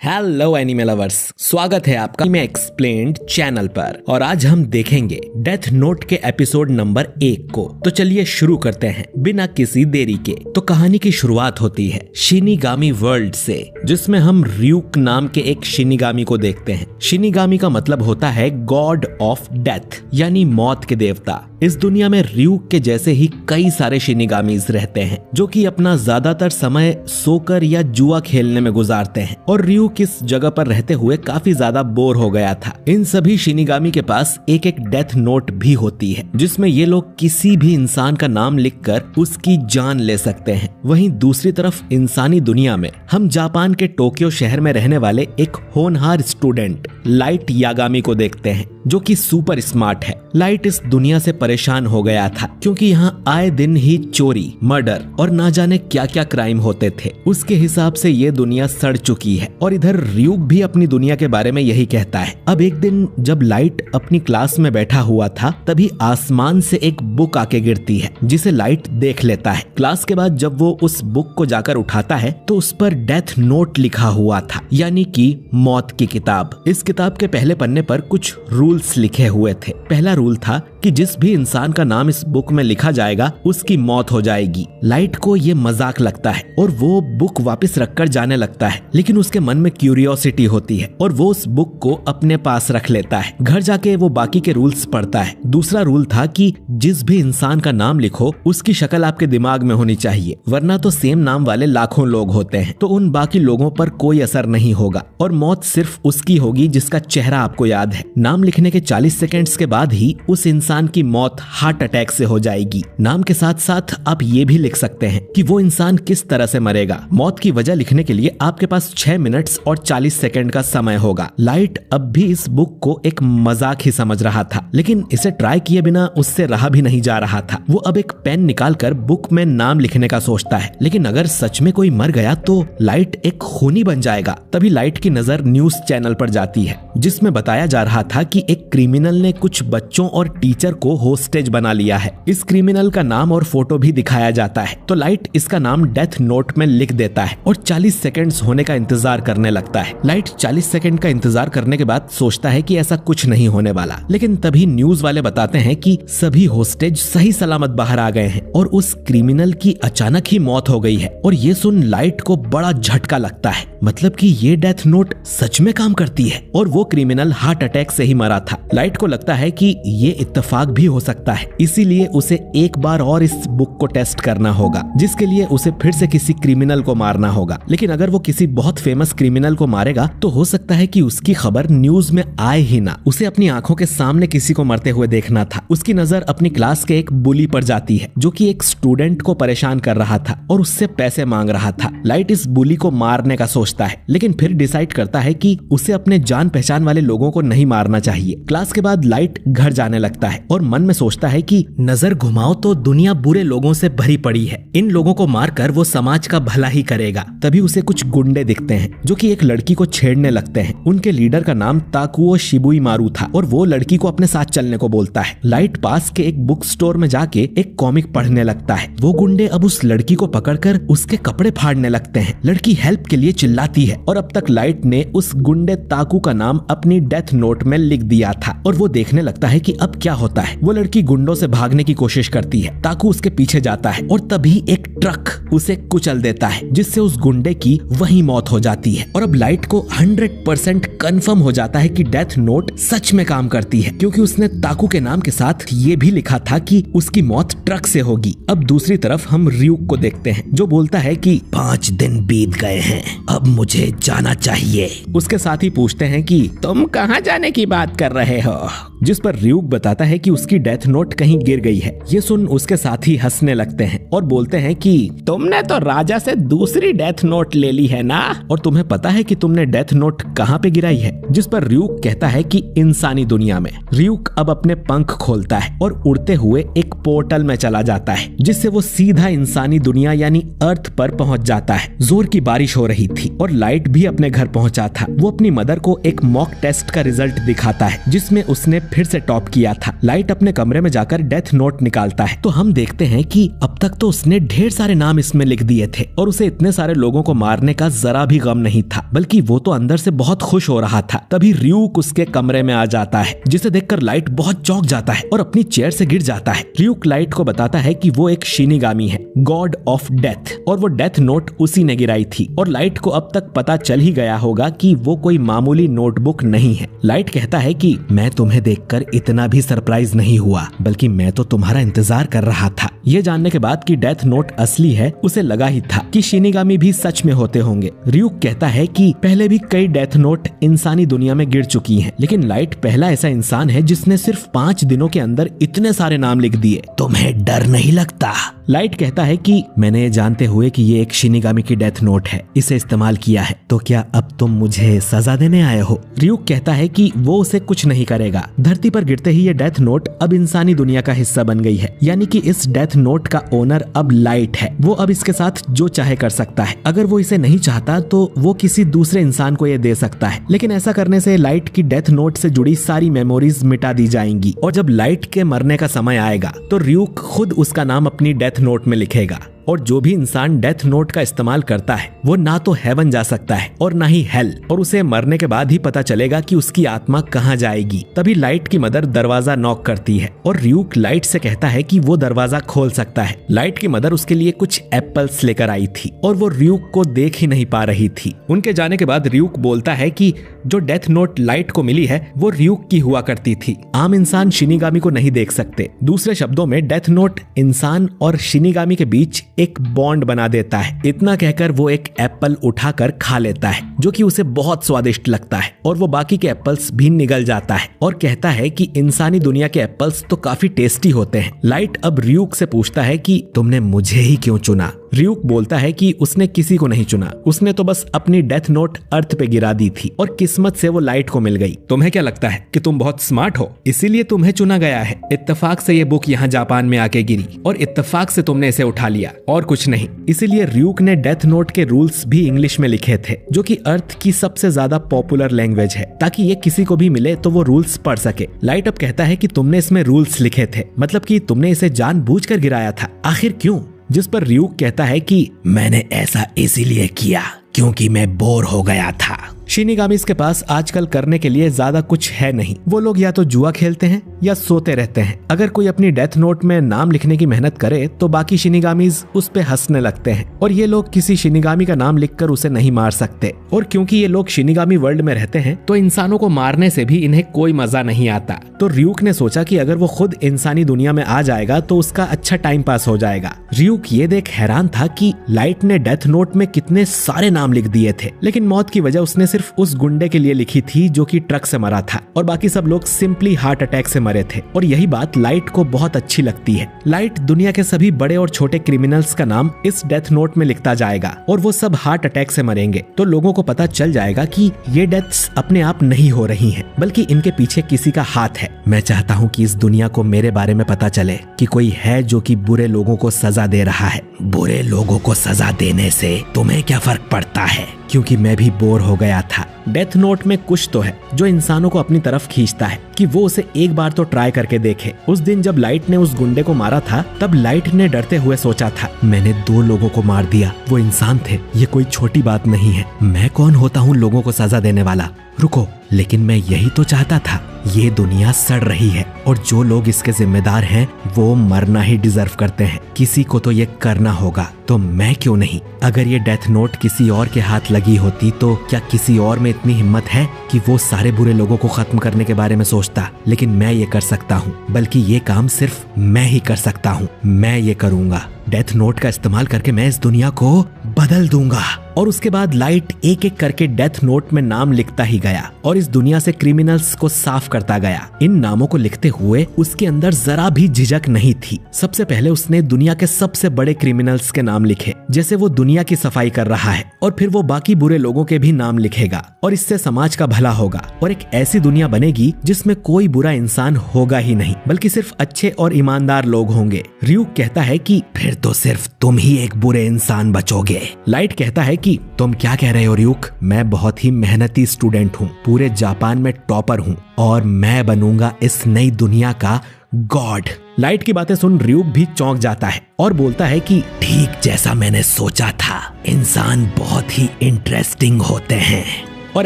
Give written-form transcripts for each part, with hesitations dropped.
Hello anime lovers, स्वागत है आपका मैं एक्सप्लेन्ड चैनल पर। और आज हम देखेंगे डेथ नोट के एपिसोड नंबर 1 को। तो चलिए शुरू करते हैं बिना किसी देरी के। तो कहानी की शुरुआत होती है शिनिगामी वर्ल्ड से, जिसमें हम ryuk नाम के एक शिनिगामी को देखते हैं। शिनिगामी का मतलब होता है गॉड ऑफ डेथ, यानी मौत के देवता। इस दुनिया में ryuk के जैसे ही कई सारे शिनिगामीज रहते हैं, जो कि अपना ज्यादातर समय सोकर या जुआ खेलने में गुजारते हैं। और ryuk किस जगह पर रहते हुए काफी ज्यादा बोर हो गया था। इन सभी शिनिगामी के पास एक एक डेथ नोट भी होती है, जिसमें ये लोग किसी भी इंसान का नाम लिखकर उसकी जान ले सकते हैं। वहीं दूसरी तरफ इंसानी दुनिया में हम जापान के टोक्यो शहर में रहने वाले एक होनहार स्टूडेंट लाइट यागामी को देखते हैं, जो कि सुपर स्मार्ट है। लाइट इस दुनिया से परेशान हो गया था, क्योंकि यहाँ आए दिन ही चोरी, मर्डर और ना जाने क्या क्या क्राइम होते थे। उसके हिसाब से ये दुनिया सड़ चुकी है। और इधर ryuk भी अपनी दुनिया के बारे में यही कहता है। अब एक दिन जब लाइट अपनी क्लास में बैठा हुआ था, तभी आसमान से एक बुक आके गिरती है, जिसे लाइट देख लेता है। क्लास के बाद जब वो उस बुक को जाकर उठाता है, तो उस पर डेथ नोट लिखा हुआ था, यानी कि मौत की किताब। इस किताब के पहले पन्ने पर कुछ रूल्स लिखे हुए थे। पहला रूल था कि जिस भी इंसान का नाम इस बुक में लिखा जाएगा, उसकी मौत हो जाएगी। लाइट को ये मजाक लगता है और वो बुक वापस रखकर जाने लगता है, लेकिन उसके मन में क्यूरियोसिटी होती है और वो उस बुक को अपने पास रख लेता है। घर जाके वो बाकी के रूल्स पढ़ता है। दूसरा रूल था कि जिस भी इंसान का नाम लिखो, उसकी शक्ल आपके दिमाग में होनी चाहिए, वरना तो सेम नाम वाले लाखों लोग होते हैं, तो उन बाकी लोगों पर कोई असर नहीं होगा और मौत सिर्फ उसकी होगी जिसका चेहरा आपको याद है। नाम लिखने के 40 सेकेंड्स के बाद ही उस इंसान की मौत हार्ट अटैक से हो जाएगी। नाम के साथ साथ आप ये भी लिख सकते हैं कि वो इंसान किस तरह से मरेगा। मौत की वजह लिखने के लिए आपके पास 6 मिनट्स और 40 सेकंड का समय होगा। लाइट अब भी इस बुक को एक मजाक ही समझ रहा था, लेकिन इसे ट्राई किए बिना उससे रहा भी नहीं जा रहा था। वो अब एक पेन निकालकर बुक में नाम लिखने का सोचता है, लेकिन अगर सच में कोई मर गया तो लाइट एक खूनी बन जाएगा। तभी लाइट की नजर न्यूज चैनल पर जाती है, जिसमें बताया जा रहा था कि एक क्रिमिनल ने कुछ बच्चों और टीचर को होस्टेज बना लिया है। इस क्रिमिनल का नाम और फोटो भी दिखाया जाता है। तो लाइट इसका नाम डेथ नोट में लिख देता है और 40 सेकंड्स होने का इंतजार करने लगता है। लाइट 40 सेकंड का इंतजार करने के बाद सोचता है कि ऐसा कुछ नहीं होने वाला, लेकिन तभी न्यूज वाले बताते हैं कि सभी होस्टेज सही सलामत बाहर आ गए हैं और उस क्रिमिनल की अचानक ही मौत हो गई है। और ये सुन लाइट को बड़ा झटका लगता है, मतलब कि ये डेथ नोट सच में काम करती है और वो क्रिमिनल हार्ट अटैक से ही मरा था। लाइट को लगता है कि ये इत्तेफाक भी हो सकता है, इसीलिए उसे एक बार और इस बुक को टेस्ट करना होगा, जिसके लिए उसे फिर से किसी क्रिमिनल को मारना होगा। लेकिन अगर वो किसी बहुत फेमस क्रिमिनल को मारेगा तो हो सकता है कि उसकी खबर न्यूज में आए ही ना। उसे अपनी आंखों के सामने किसी को मरते हुए देखना था। उसकी नजर अपनी क्लास के एक बुली पर जाती है, जो कि एक स्टूडेंट को परेशान कर रहा था और उससे पैसे मांग रहा था। लाइट इस बुली को मारने का सोचता है, लेकिन फिर डिसाइड करता है कि उसे अपने जान पहचान वाले लोगों को नहीं मारना चाहिए। क्लास के बाद लाइट घर जाने लगता है और मन में सोचता है कि नजर घुमाओ तो दुनिया बुरे लोगों से भरी पड़ी है, इन लोगों को मारकर वो समाज का भला ही करेगा। तभी उसे कुछ गुंडे दिखते हैं, जो कि एक लड़की को छेड़ने लगते हैं। उनके लीडर का नाम ताकुओ शिबुइमारू था और वो लड़की को अपने साथ चलने को बोलता है। लाइट पास के एक बुक स्टोर में जाके एक कॉमिक पढ़ने लगता है। वो गुंडे अब उस लड़की को पकड़कर उसके कपड़े फाड़ने लगते हैं। लड़की हेल्प के लिए चिल्लाती है और अब तक लाइट ने उस गुंडे ताकू का नाम अपनी डेथ नोट में लिख दिया था और वो देखने लगता है कि अब क्या होता है। वो लड़की गुंडों से भागने की कोशिश करती है। ताकू उसके पीछे जाता है और तभी एक ट्रक उसे कुचल देता है, जिससे उस गुंडे की वहीं मौत हो जाती है। और अब लाइट को 100% कंफर्म हो जाता है कि डेथ नोट सच में काम करती है, क्योंकि उसने ताकू के नाम के साथ ये भी लिखा था कि उसकी मौत ट्रक से होगी। अब दूसरी तरफ हम ryuk को देखते हैं, जो बोलता है कि 5 दिन बीत गए हैं, अब मुझे जाना चाहिए। उसके साथी पूछते हैं कि तुम कहाँ जाने की बात कर रहे हो, जिस पर ryuk बताता है कि उसकी डेथ नोट कहीं गिर गई है। ये सुन उसके साथी हंसने लगते हैं और बोलते हैं कि तुमने तो राजा से दूसरी डेथ नोट ले ली है ना, और तुम्हें पता है कि तुमने डेथ नोट कहाँ पे गिराई है। जिस पर ryuk कहता है कि इंसानी दुनिया में। ryuk अब अपने पंख खोलता है और उड़ते हुए एक पोर्टल में चला जाता है, जिससे वो सीधा इंसानी दुनिया यानी अर्थ पर पहुंच जाता है। जोर की बारिश हो रही थी और लाइट भी अपने घर पहुंचा था। वो अपनी मदर को एक मॉक टेस्ट का रिजल्ट दिखाता है, जिसमें उसने फिर से टॉप किया था। लाइट अपने कमरे में जाकर डेथ नोट निकालता है तो हम देखते हैं कि अब तक तो उसने ढेर सारे नाम इसमें लिख दिए थे और उसे इतने सारे लोगों को मारने का जरा भी गम नहीं था, बल्कि वो तो अंदर से बहुत खुश हो रहा था। तभी र्यूक उसके कमरे में आ जाता है, जिसे देखकर लाइट बहुत चौंक जाता है और अपनी चेयर से गिर जाता है। र्यूक लाइट को बताता है कि वो एक शिनिगामी है, गॉड ऑफ डेथ, और वो डेथ नोट उसी ने गिराई थी। और लाइट को अब तक पता चल ही गया होगा कि वो कोई मामूली नोटबुक नहीं है। लाइट कहता है कि मैं तुम्हें देखकर इतना भी सरप्राइज नहीं हुआ, बल्कि मैं तो तुम्हारा इंतजार कर रहा था। ये जानने के बाद कि डेथ नोट असली है, उसे लगा ही था कि शिनिगामी भी सच में होते होंगे। र्यूक कहता है कि पहले भी कई डेथ नोट इंसानी दुनिया में गिर चुकी हैं, लेकिन लाइट पहला ऐसा इंसान है जिसने सिर्फ 5 दिनों के अंदर इतने सारे नाम लिख दिए। तुम्हें डर नहीं लगता? लाइट कहता है कि मैंने ये जानते हुए कि ये एक शिनिगामी की डेथ नोट है, इसे इस्तेमाल किया है, तो क्या अब तुम मुझे सजा देने आए हो? र्यूक कहता है कि वो उसे कुछ नहीं करेगा। धरती पर गिरते ही ये डेथ नोट अब इंसानी दुनिया का हिस्सा बन गई है, यानी कि इस डेथ नोट का ओनर अब लाइट है। वो अब इसके साथ जो चाहे कर सकता है। अगर वो इसे नहीं चाहता तो वो किसी दूसरे इंसान को ये दे सकता है, लेकिन ऐसा करने से लाइट की डेथ नोट से जुड़ी सारी मेमोरीज मिटा दी जाएंगी। और जब लाइट के मरने का समय आएगा तो र्यूक खुद उसका नाम अपनी डेथ नोट में लिखेगा। और जो भी इंसान डेथ नोट का इस्तेमाल करता है वो ना तो हेवन जा सकता है और ना ही हेल, और उसे मरने के बाद ही पता चलेगा कि उसकी आत्मा कहाँ जाएगी। तभी लाइट की मदर दरवाजा नॉक करती है और र्यूक लाइट से कहता है कि वो दरवाजा खोल सकता है। लाइट की मदर उसके लिए कुछ एप्पल्स लेकर आई थी और वो र्यूक को देख ही नहीं पा रही थी। उनके जाने के बाद र्यूक बोलता है कि जो डेथ नोट लाइट को मिली है वो र्यूक की हुआ करती थी। आम इंसान शिनिगामी को नहीं देख सकते। दूसरे शब्दों में डेथ नोट इंसान और शिनिगामी के बीच एक बॉन्ड बना देता है। इतना कहकर वो एक एप्पल उठाकर खा लेता है, जो कि उसे बहुत स्वादिष्ट लगता है, और वो बाकी के एप्पल्स भी निगल जाता है और कहता है कि इंसानी दुनिया के एप्पल्स तो काफी टेस्टी होते हैं। लाइट अब र्यूक से पूछता है कि तुमने मुझे ही क्यों चुना? र्यूक बोलता है कि उसने किसी को नहीं चुना, उसने तो बस अपनी डेथ नोट अर्थ पे गिरा दी थी और किस्मत से वो लाइट को मिल गई। तुम्हें क्या लगता है कि तुम बहुत स्मार्ट हो, इसीलिए तुम्हें चुना गया है? इत्तेफाक से ये बुक यहाँ जापान में आके गिरी और इत्तेफाक से तुमने इसे उठा लिया और कुछ नहीं। इसीलिए र्यूक ने डेथ नोट के रूल्स भी इंग्लिश में लिखे थे, जो कि अर्थ की सबसे ज्यादा पॉपुलर लैंग्वेज है, ताकि ये किसी को भी मिले तो वो रूल्स पढ़ सके। लाइट अब कहता है कि तुमने इसमें रूल्स लिखे थे, मतलब कि तुमने इसे जानबूझकर गिराया था, आखिर क्यों? जिस पर र्यूक कहता है कि मैंने ऐसा इसीलिए किया क्योंकि मैं बोर हो गया था। शिनिगामीज के पास आजकल करने के लिए ज्यादा कुछ है नहीं। वो लोग या तो जुआ खेलते हैं या सोते रहते हैं। अगर कोई अपनी डेथ नोट में नाम लिखने की मेहनत करे तो बाकी शिनिगामीज उस पे हंसने लगते हैं, और ये लोग किसी शिनिगामी का नाम लिखकर उसे नहीं मार सकते। और क्योंकि ये लोग शिनिगामी वर्ल्ड में रहते हैं तो इंसानों को मारने से भी इन्हें कोई मजा नहीं आता। तो र्यूक ने सोचा कि अगर वो खुद इंसानी दुनिया में आ जाएगा तो उसका अच्छा टाइम पास हो जाएगा। र्यूक ये देख हैरान था कि लाइट ने डेथ नोट में कितने सारे नाम लिख दिए थे, लेकिन मौत की वजह उसने सिर्फ उस गुंडे के लिए लिखी थी जो कि ट्रक से मरा था, और बाकी सब लोग सिंपली हार्ट अटैक से मरे थे। और यही बात लाइट को बहुत अच्छी लगती है। लाइट दुनिया के सभी बड़े और छोटे क्रिमिनल्स का नाम इस डेथ नोट में लिखता जाएगा और वो सब हार्ट अटैक से मरेंगे, तो लोगों को पता चल जाएगा कि ये डेथ्स अपने आप नहीं हो रही हैं, बल्कि इनके पीछे किसी का हाथ है। मैं चाहता हूँ कि इस दुनिया को मेरे बारे में पता चले कि कोई है जो कि बुरे लोगों को सजा दे रहा है। बुरे लोगों को सजा देने से तुम्हें क्या फर्क पड़ता है? क्योंकि मैं भी बोर हो गया था। डेथ नोट में कुछ तो है जो इंसानों को अपनी तरफ खींचता है कि वो उसे एक बार तो ट्राई करके देखे। उस दिन जब लाइट ने उस गुंडे को मारा था तब लाइट ने डरते हुए सोचा था, मैंने 2 लोगों को मार दिया, वो इंसान थे, ये कोई छोटी बात नहीं है। मैं कौन होता हूँ लोगों को सजा देने वाला? रुको, लेकिन मैं यही तो चाहता था। ये दुनिया सड़ रही है और जो लोग इसके जिम्मेदार हैं वो मरना ही डिजर्व करते हैं। किसी को तो ये करना होगा, तो मैं क्यों नहीं? अगर ये डेथ नोट किसी और के हाथ लगी होती तो क्या किसी और में इतनी हिम्मत है कि वो सारे बुरे लोगों को खत्म करने के बारे में सोचता? लेकिन मैं ये कर सकता हूँ, बल्कि ये काम सिर्फ मैं ही कर सकता हूँ। मैं ये करूँगा। डेथ नोट का इस्तेमाल करके मैं इस दुनिया को बदल दूंगा। और उसके बाद लाइट एक एक करके डेथ नोट में नाम लिखता ही गया और इस दुनिया से क्रिमिनल्स को साफ करता गया। इन नामों को लिखते हुए उसके अंदर जरा भी झिझक नहीं थी। सबसे पहले उसने दुनिया के सबसे बड़े क्रिमिनल्स के नाम लिखे, जैसे वो दुनिया की सफाई कर रहा है, और फिर वो बाकी बुरे लोगों के भी नाम लिखेगा, और इससे समाज का भला होगा और एक ऐसी दुनिया बनेगी जिसमें कोई बुरा इंसान होगा ही नहीं, बल्कि सिर्फ अच्छे और ईमानदार लोग होंगे। र्यूक कहता है कि फिर तो सिर्फ तुम ही एक बुरे इंसान बचोगे। लाइट कहता है कि तुम क्या कह रहे हो र्यूक, मैं बहुत ही मेहनती स्टूडेंट हूँ, पूरे जापान में टॉपर हूँ और मैं बनूंगा इस नई दुनिया का गॉड। लाइट की बातें सुन र्यूक भी चौंक जाता है और बोलता है कि ठीक जैसा मैंने सोचा था, इंसान बहुत ही इंटरेस्टिंग होते हैं। और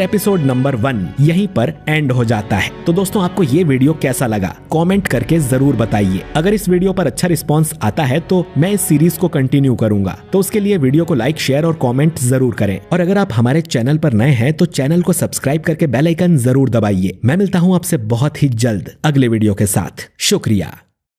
एपिसोड नंबर 1 यहीं पर एंड हो जाता है। तो दोस्तों आपको ये वीडियो कैसा लगा कमेंट करके जरूर बताइए। अगर इस वीडियो पर अच्छा रिस्पांस आता है तो मैं इस सीरीज को कंटिन्यू करूंगा, तो उसके लिए वीडियो को लाइक शेयर और कमेंट जरूर करें। और अगर आप हमारे चैनल पर नए हैं तो चैनल को सब्सक्राइब करके बेल आइकन जरूर दबाइए। मैं मिलता हूँ आपसे बहुत ही जल्द अगले वीडियो के साथ। शुक्रिया।